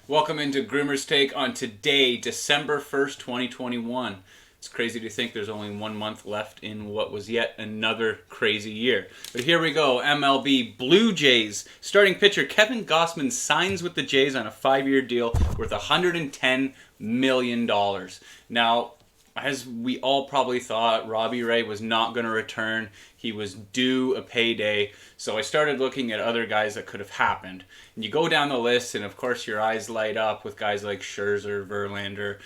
Welcome into GroomersTake on today, December 1st, 2021. It's crazy to think there's only 1 month left in what was yet another crazy year. But here we go, MLB Blue Jays. Starting pitcher Kevin Gossman signs with the Jays on a 5-year deal worth $110 million. Now, as we all probably thought, Robbie Ray was not going to return. He was due a payday. So I started looking at other guys that could have happened. And you go down the list, and of course your eyes light up with guys like Scherzer, Verlander,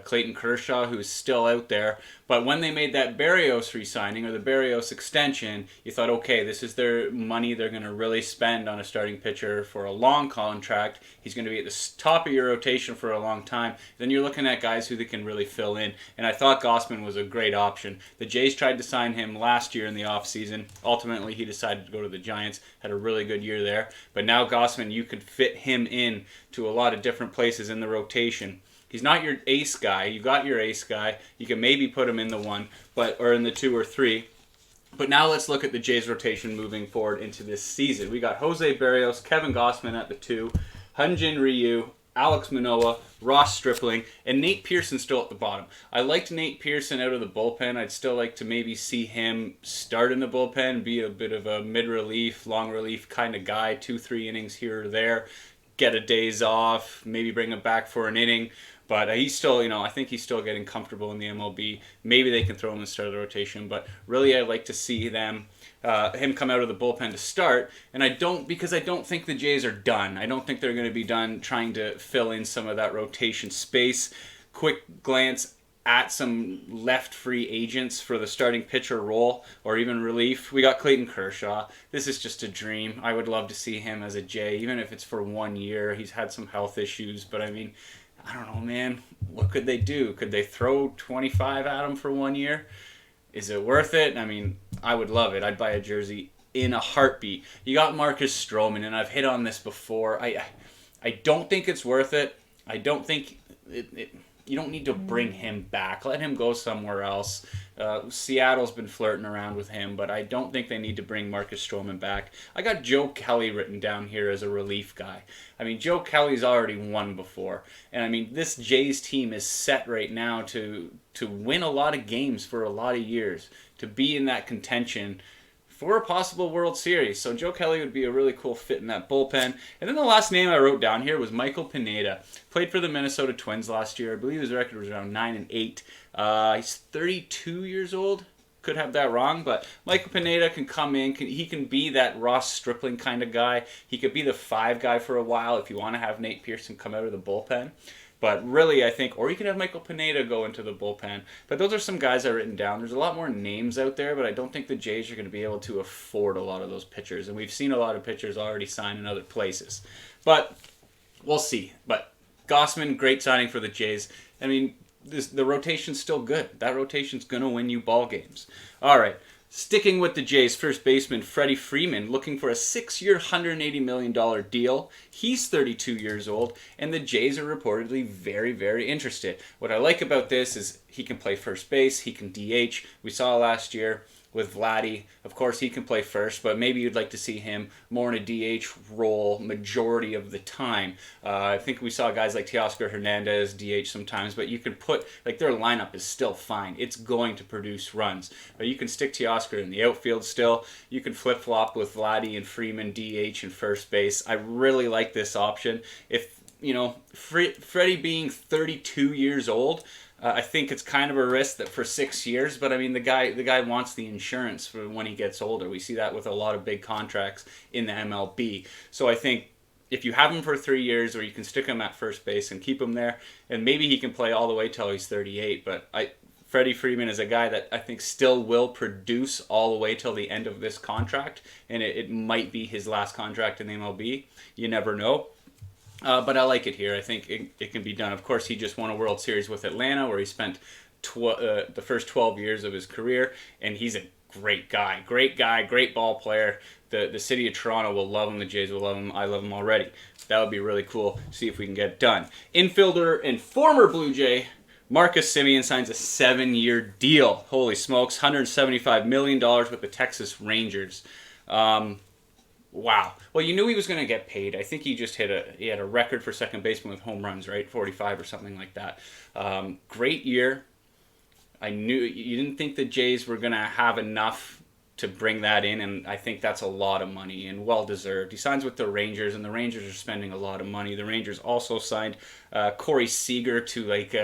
Clayton Kershaw, who's still out there. But when they made that Berrios re-signing, or the Berrios extension, you thought, okay, this is their money they're going to really spend on a starting pitcher for a long contract. He's going to be at the top of your rotation for a long time. Then you're looking at guys who they can really fill in. And I thought Gossman was a great option. The Jays tried to sign him last year in the offseason. Ultimately, he decided to go to the Giants. Had a really good year there. But now Gossman, you could fit him in to a lot of different places in the rotation. He's not your ace guy. You got your ace guy. You can maybe put him in the 1, or in the 2 or 3. But now let's look at the Jays rotation moving forward into this season. We got Jose Berrios, Kevin Gossman at the 2, Hyun-Jin Ryu, Alex Manoah, Ross Stripling, and Nate Pearson still at the bottom. I liked Nate Pearson out of the bullpen. I'd still like to maybe see him start in the bullpen, be a bit of a mid-relief, long relief kind of guy, 2-3 innings here or there, get a days off, maybe bring him back for an inning. But he's still, I think he's still getting comfortable in the MLB. Maybe they can throw him in the start of the rotation, but really I'd like to see him come out of the bullpen to start. And because I don't think the Jays are done. I don't think they're going to be done trying to fill in some of that rotation space. Quick glance at some left free agents for the starting pitcher role or even relief. We got Clayton Kershaw. This is just a dream. I would love to see him as a Jay, even if it's for 1 year. He's had some health issues, but I mean, I don't know, man. What could they do? Could they throw 25 at him for 1 year? Is it worth it? I mean, I would love it. I'd buy a jersey in a heartbeat. You got Marcus Stroman, and I've hit on this before. I don't think it's worth it. I don't think you don't need to bring him back. Let him go somewhere else. Seattle's been flirting around with him, but I don't think they need to bring Marcus Stroman back. I got Joe Kelly written down here as a relief guy. I mean, Joe Kelly's already won before. And I mean, this Jays team is set right now to win a lot of games for a lot of years, to be in that contention for a possible World Series. So Joe Kelly would be a really cool fit in that bullpen. And then the last name I wrote down here was Michael Pineda. Played for the Minnesota Twins last year. I believe his record was around 9-8. He's 32 years old. Could have that wrong, but Michael Pineda can come in. He can be that Ross Stripling kind of guy. He could be the 5 guy for a while if you want to have Nate Pearson come out of the bullpen. But really, I think, or you can have Michael Pineda go into the bullpen. But those are some guys I've written down. There's a lot more names out there, but I don't think the Jays are going to be able to afford a lot of those pitchers. And we've seen a lot of pitchers already sign in other places. But we'll see. But Gossman, great signing for the Jays. I mean, the rotation's still good. That rotation's going to win you ball games. All right. Sticking with the Jays, first baseman Freddie Freeman looking for a 6-year, $180 million deal. He's 32 years old, and the Jays are reportedly very, very interested. What I like about this is he can play first base, he can DH. We saw last year with Vladdy. Of course, he can play first, but maybe you'd like to see him more in a DH role majority of the time. I think we saw guys like Teoscar Hernandez DH sometimes, but you can put, their lineup is still fine. It's going to produce runs. But you can stick Teoscar in the outfield still. You can flip-flop with Vladdy and Freeman DH and first base. I really like this option. If, Freddie being 32 years old, I think it's kind of a risk that for 6 years, but I mean the guy wants the insurance for when he gets older. We see that with a lot of big contracts in the MLB. So I think if you have him for 3 years, or you can stick him at first base and keep him there, and maybe he can play all the way till he's 38. But Freddie Freeman is a guy that I think still will produce all the way till the end of this contract, and it might be his last contract in the MLB. You never know. But I like it here. I think it can be done. Of course, he just won a World Series with Atlanta, where he spent the first 12 years of his career, and he's a great guy, great ball player. The city of Toronto will love him. The Jays will love him. I love him already. That would be really cool. See if we can get it done. Infielder and former Blue Jay Marcus Semien signs a 7-year deal. Holy smokes, $175 million with the Texas Rangers. Wow. Well, you knew he was going to get paid. I think he just he had a record for second baseman with home runs, right? 45 or something like that. Great year. I knew you didn't think the Jays were going to have enough to bring that in, and I think that's a lot of money and well deserved. He signs with the Rangers, and the Rangers are spending a lot of money. The Rangers also signed Corey Seager to like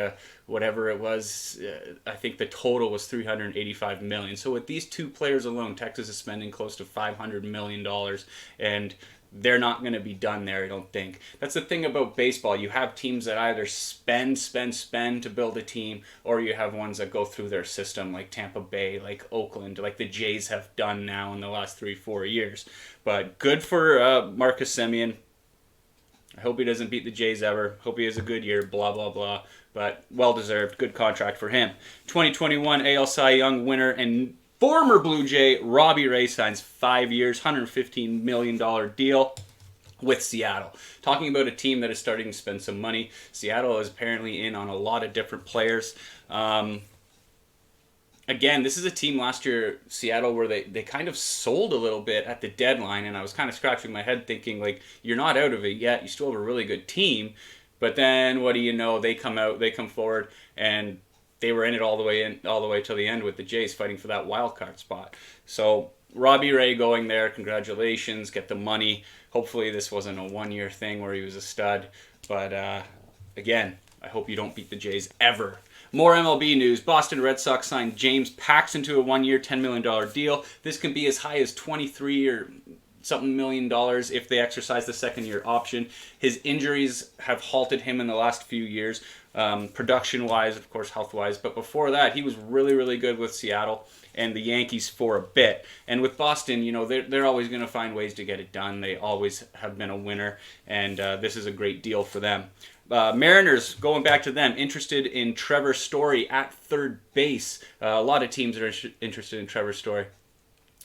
whatever it was. I think the total was $385 million. So with these two players alone, Texas is spending close to $500 million, and they're not going to be done there, I don't think. That's the thing about baseball. You have teams that either spend to build a team, or you have ones that go through their system, like Tampa Bay, like Oakland, like the Jays have done now in the last 3-4 years. But good for Marcus Semien. I hope he doesn't beat the Jays ever. Hope he has a good year, blah, blah, blah. But well-deserved. Good contract for him. 2021 AL Cy Young winner and former Blue Jay Robbie Ray signs 5 years, $115 million deal with Seattle. Talking about a team that is starting to spend some money. Seattle is apparently in on a lot of different players. Again, this is a team last year, Seattle, where they kind of sold a little bit at the deadline, and I was kind of scratching my head thinking, like, you're not out of it yet. You still have a really good team. But then, what do you know? They come forward, and they were in it all the way till the end with the Jays fighting for that wild card spot. So Robbie Ray going there, congratulations, get the money. Hopefully this wasn't a one-year thing where he was a stud. But again, I hope you don't beat the Jays ever. More MLB news. Boston Red Sox signed James Paxton to a one-year, $10 million deal. This can be as high as 23 or something $million if they exercise the second-year option. His injuries have halted him in the last few years, production-wise, of course, health-wise. But before that, he was really, really good with Seattle and the Yankees for a bit. And with Boston, you know, they're always going to find ways to get it done. They always have been a winner, and this is a great deal for them. Mariners, going back to them, interested in Trevor Story at third base. A lot of teams are interested in Trevor Story.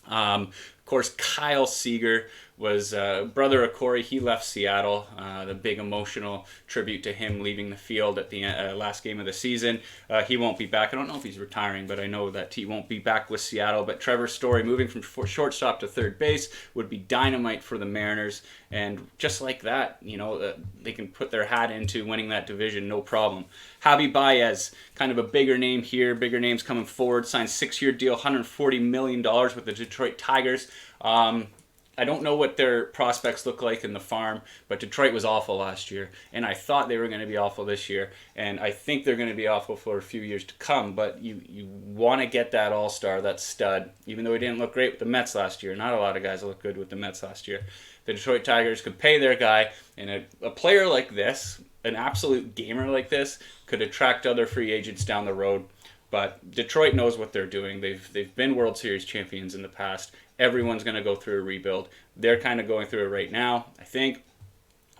Of course, Kyle Seager was brother of Corey. He left Seattle. The big emotional tribute to him leaving the field at the last game of the season. He won't be back. I don't know if he's retiring, but I know that he won't be back with Seattle. But Trevor Story moving from shortstop to third base would be dynamite for the Mariners. And just like that, you know, they can put their hat into winning that division, no problem. Javi Baez, kind of a bigger name here. Bigger names coming forward. Signed 6-year deal, $140 million with the Detroit Tigers. I don't know what their prospects look like in the farm, but Detroit was awful last year, and I thought they were going to be awful this year, and I think they're going to be awful for a few years to come, but you want to get that all-star, that stud, even though he didn't look great with the Mets last year. Not a lot of guys look good with the Mets last year. The Detroit Tigers could pay their guy, and a player like this, an absolute gamer like this, could attract other free agents down the road. But Detroit knows what they're doing. They've been World Series champions in the past. Everyone's going to go through a rebuild. They're kind of going through it right now, I think.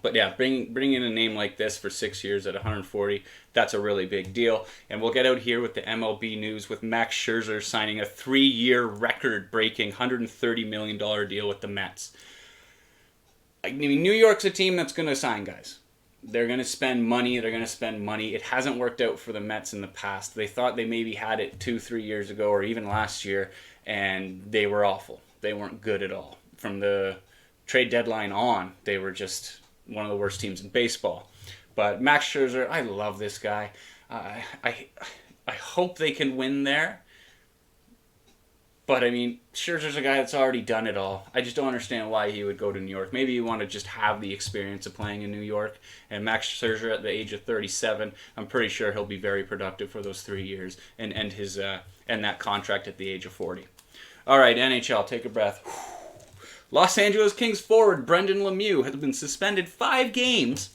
But yeah, bringing in a name like this for 6 years at 140, that's a really big deal. And we'll get out here with the MLB news with Max Scherzer signing a 3-year record-breaking $130 million deal with the Mets. I mean, New York's a team that's going to sign guys. They're going to spend money. It hasn't worked out for the Mets in the past. They thought they maybe had it 2-3 years ago or even last year, and they were awful. They weren't good at all. From the trade deadline on, they were just one of the worst teams in baseball. But Max Scherzer, I love this guy. I hope they can win there. But, I mean, Scherzer's a guy that's already done it all. I just don't understand why he would go to New York. Maybe you want to just have the experience of playing in New York. And Max Scherzer at the age of 37, I'm pretty sure he'll be very productive for those 3 years and end that contract at the age of 40. All right, NHL, take a breath. Los Angeles Kings forward Brendan Lemieux has been suspended 5 games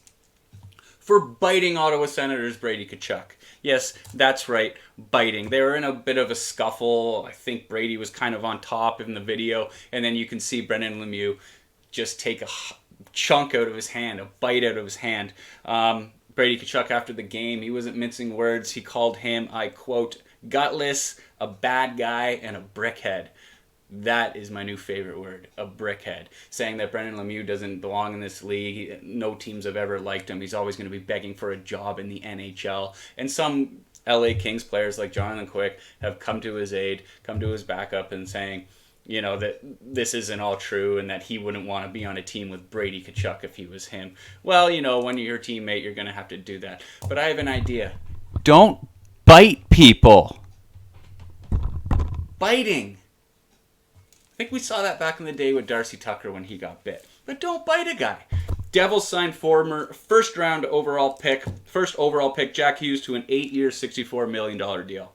for biting Ottawa Senators Brady Tkachuk. Yes, that's right, biting. They were in a bit of a scuffle. I think Brady was kind of on top in the video, and then you can see Brendan Lemieux just take a chunk out of his hand, a bite out of his hand. Brady Tkachuk, after the game, he wasn't mincing words. He called him, I quote, gutless, a bad guy, and a brickhead. That is my new favorite word, a brickhead. Saying that Brendan Lemieux doesn't belong in this league. No teams have ever liked him. He's always going to be begging for a job in the NHL. And some LA Kings players like Jonathan Quick have come to his aid, come to his backup and saying, that this isn't all true and that he wouldn't want to be on a team with Brady Tkachuk if he was him. Well, when you're your teammate, you're going to have to do that. But I have an idea. Don't bite people. Biting. I think we saw that back in the day with Darcy Tucker when he got bit. But don't bite a guy. Devils signed former first overall pick Jack Hughes to an 8-year, $64 million deal.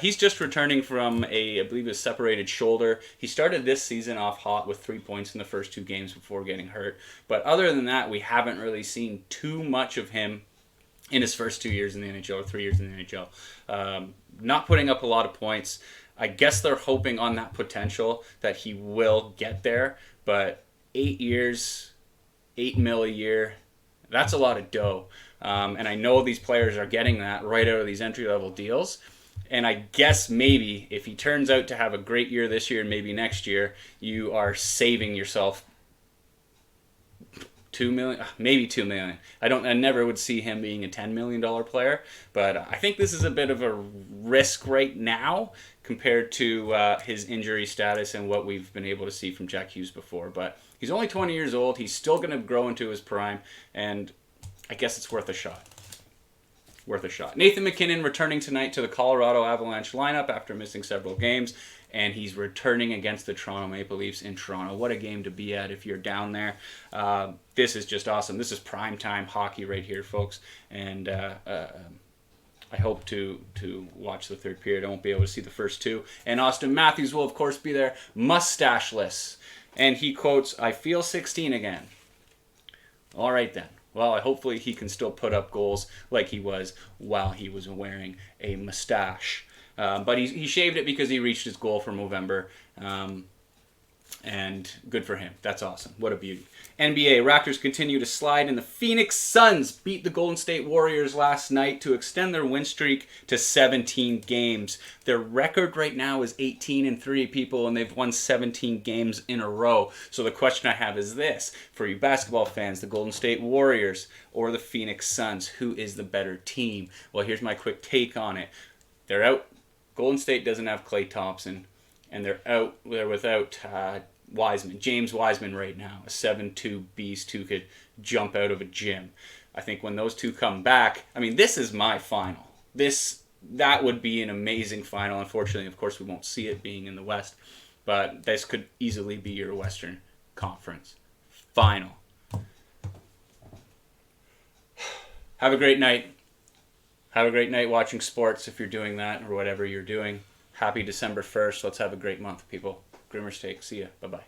He's just returning from I believe a separated shoulder. He started this season off hot with 3 points in the first 2 games before getting hurt. But other than that, we haven't really seen too much of him in his first 2 years in the NHL, or 3 years in the NHL. Not putting up a lot of points. I guess they're hoping on that potential that he will get there. But 8 years, $8 million a year, that's a lot of dough. And I know these players are getting that right out of these entry-level deals. And I guess maybe if he turns out to have a great year this year and maybe next year, you are saving yourself $2 million, maybe $2 million. I never would see him being a $10 million player, but I think this is a bit of a risk right now compared to his injury status and what we've been able to see from Jack Hughes before. But he's only 20 years old. He's still going to grow into his prime, and I guess it's worth a shot. Nathan MacKinnon returning tonight to the Colorado Avalanche lineup after missing several games, and he's returning against the Toronto Maple Leafs in Toronto. What a game to be at if you're down there. This is just awesome. This is primetime hockey right here, folks, and I hope to watch the third period. I won't be able to see the first 2. And Austin Matthews will, of course, be there, mustacheless. And he quotes, "I feel 16 again." All right, then. Well, hopefully he can still put up goals like he was while he was wearing a mustache. But he shaved it because he reached his goal for Movember. And good for him. That's awesome. What a beauty. NBA, Raptors continue to slide, and the Phoenix Suns beat the Golden State Warriors last night to extend their win streak to 17 games. Their record right now is 18-3, people, and they've won 17 games in a row. So the question I have is this. For you basketball fans, the Golden State Warriors or the Phoenix Suns, who is the better team? Well, here's my quick take on it. They're out. Golden State doesn't have Klay Thompson. And they're without Wiseman, James Wiseman right now, a 7'2" beast who could jump out of a gym. I think when those two come back, this is my final. That would be an amazing final. Unfortunately, of course, we won't see it being in the West, but this could easily be your Western Conference final. Have a great night. Have a great night watching sports if you're doing that or whatever you're doing. Happy December 1st. Let's have a great month, people. GroomersTake. See ya. Bye-bye.